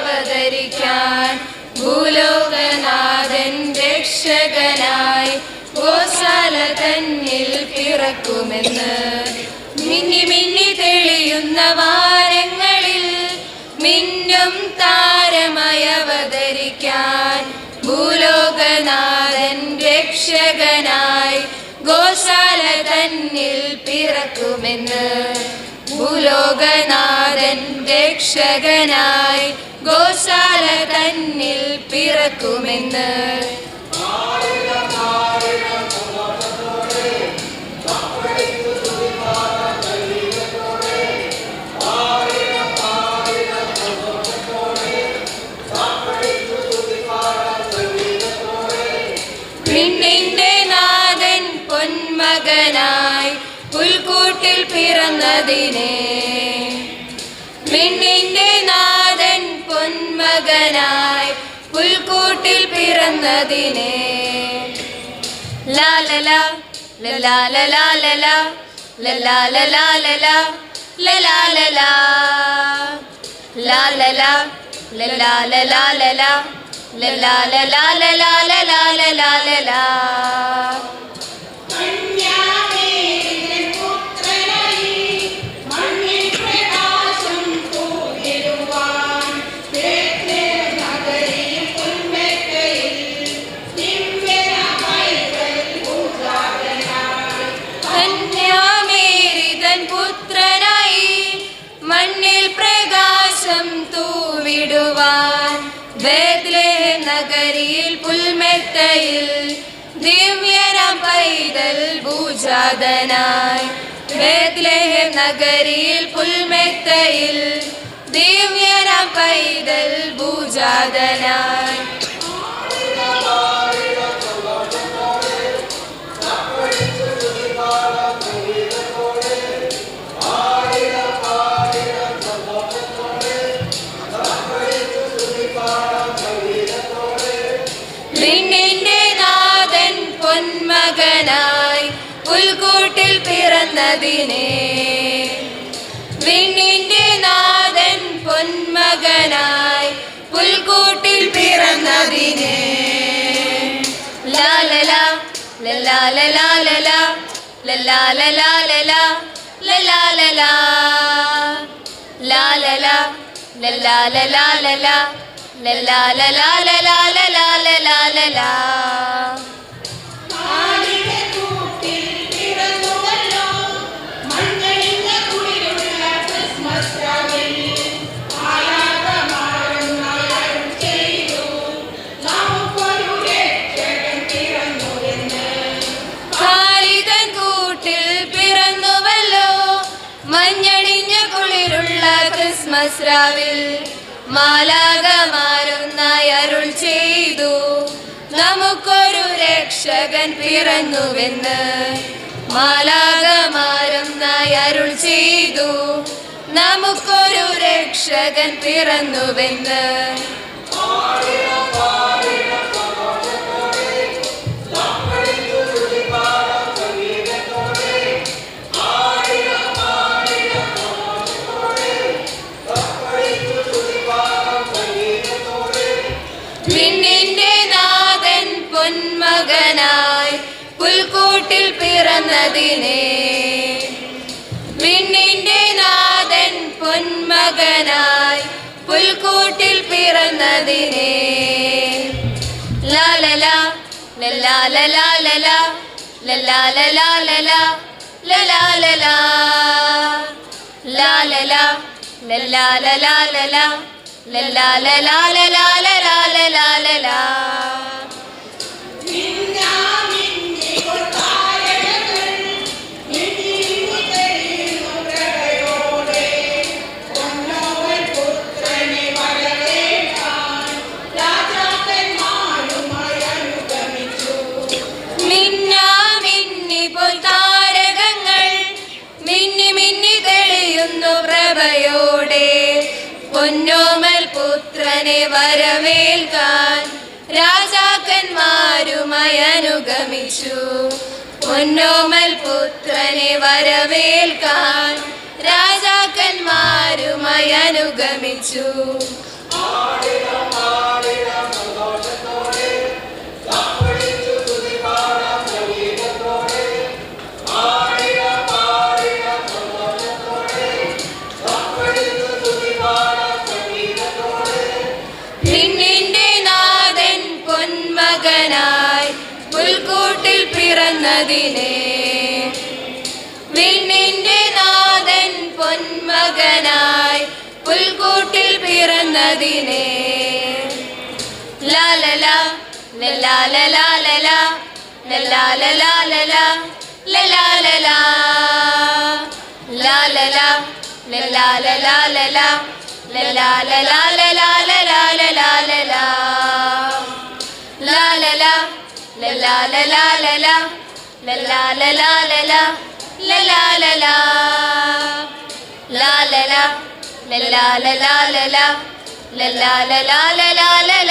താരമയവതരിക്കാൻ ഭൂലോകനാഥൻ രക്ഷകനായി ഗോശാല തന്നിൽ പിറക്കുമെന്ന് മിന്നി മിന്നി തെളിയുന്ന വാരങ്ങളിൽ മിന്നും താരമയവതരിക്കാൻ ഭൂലോകനാഥൻ രക്ഷകനായി ഗോശാല തന്നിൽ പിറക്കുമെന്ന് ഭൂലോകനാഥൻ രക്ഷകനായി ഗോശാല തന്നിൽ പിറക്കുമെന്ന് നിന്റെ നാഥൻ പൊന്മകനായി പുൽക്കൂട്ടിൽ പിറന്നതിനെ നിന്റെ നാഥൻ പൊന്മകനായി പുൽക്കൂട്ടിൽ പിറന്നതിനെ ലാലല ലലാലലാലല ലലാലലാലല ലലാലല ലാലല ലലാലലാലല ലലാലലാലലാലലാലലാലല മണ്ണിൽ പ്രകാശം തൂവിടുവാൻ ബേത്ലഹേം നഗരിയിൽ പുൽമെത്തയിൽ ദിവ്യനാം പൈതൽ ഭൂജാതനായി ബേത്ലഹേം നഗരിയിൽ പുൽമെത്തയിൽ ദിവ്യനാം പൈതൽ ഭൂജാതനായി നിന്റെ നാഥൻ പൊന്മകനായി പുൽക്കൂട്ടിൽ പിറന്നതിനെ നിന്റെ നാഥൻ പൊന്മകനായി പുൽക്കൂട്ടിൽ പിറന്നതിനെ ലാലല ലലാലലാലല ലലാലലാലല ലലാലല ലാലല ലലാലലാലല ലലാലലാലലാലലാലലാലല ക്രിസ്മസ് രാവിൽ മാലാഖമാരുന്നായി അരുൾ ചെയ്തു നമുക്കൊരു രക്ഷകൻ പിറന്നുവെന്ന് മാലാഖമാരുന്നായി അരുൾ ചെയ്തു നമുക്കൊരു രക്ഷകൻ പിറന്നുവെന്ന് നിന്റെ നാഥൻ പൊന്മകനായി പുൽക്കൂട്ടിൽ പിറന്നതിനെ നിന്റെ നാഥൻ പൊന്മകനായി പുൽക്കൂട്ടിൽ പിറന്നതിനെ ലാലല ലലാലലാലല ലലാലലാലല ലലാലല ലാലല ലലാലലാലല ലലാലലാലലാലലാലലാലല പ്രഭയോടെ പൊന്നോമൽ പുത്രനെ വരവേൽക്കാൻ രാജാക്കന്മാരുമായി അനുഗമിച്ചു. പൊന്നോമൽ പുത്രനെ വരവേൽക്കാൻ രാജാക്കന്മാരുമായി ദൂതനായി അനുഗമിച്ചു. നിന്നിന്റെ നാഥൻ പൊന്മകനായി പുൽക്കൂട്ടിൽ പിറന്നതിനെ, വിണ്ണിന്റെ നാഥൻ പൊന്മകനായി പുൽക്കൂട്ടിൽ പിറന്നതിനെ. ലാലല ലലാലലാലല ലലാലലാലല ലലാലല ലാലല ലലാലലാലല ലലാലലാലലാലലാലലാലല ലാലല ലലാലലാലല ലലാലലാലല ലലാലല ലാലല ലലാലലാലല ലലാലലാലലാലലാലല